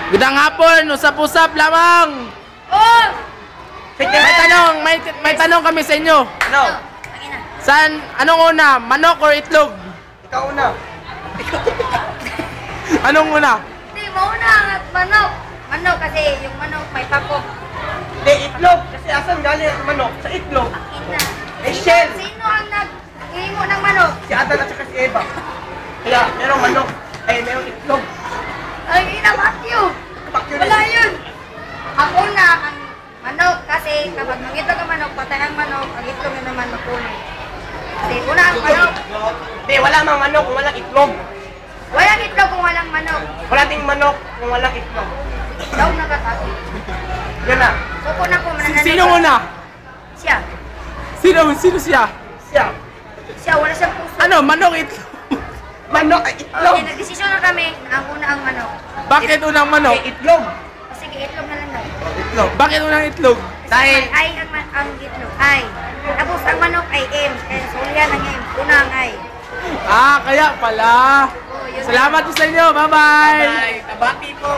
Gudang hapon, usap-usap lamang. Oh! May tanong kami sa inyo. Ano? Saan, anong una? Manok or itlog? Ikaw una. Anong una? Hindi, mauna ang manok. Manok kasi yung manok may pakok. Hindi, itlog. Kasi asan galing ang manok? Sa itlog. Ina. Eh, shell. Sino ang nag-hingo ng manok? Si Adan at saka si Eva. Kaya merong manok. Eh, merong itlog. Ay, ina, Matthew. Wala yun. Ako na ang manok kasi kapag mangitlog ang manok, patay ang manok, ang itlog na naman mapuno. Kasi una ang manok. Hindi, wala mang manok kung walang itlog. Walang itlog kung walang manok. Wala ding manok kung walang itlog. Daw nakatago. Yan na. Suko na po mananalo. Sino una? Siya. Sino siya? Siya. Siya, wala siyang puso. Ano, manok itlog? Manok ay itlog. Okay, nagdesisyon na kami na ang una ang manok. Bakit unang manok? Eh, itlog. Sige, itlog na lang daw. Itlog. Bakit unang itlog? Dahil Ay ang itlog. Ay. Tapos ang manok ay M. Kaya sulian ang M. Una ang I. Ah, kaya pala. Oh, yun. Salamat po sa inyo. Bye-bye. Bye. Kabati po.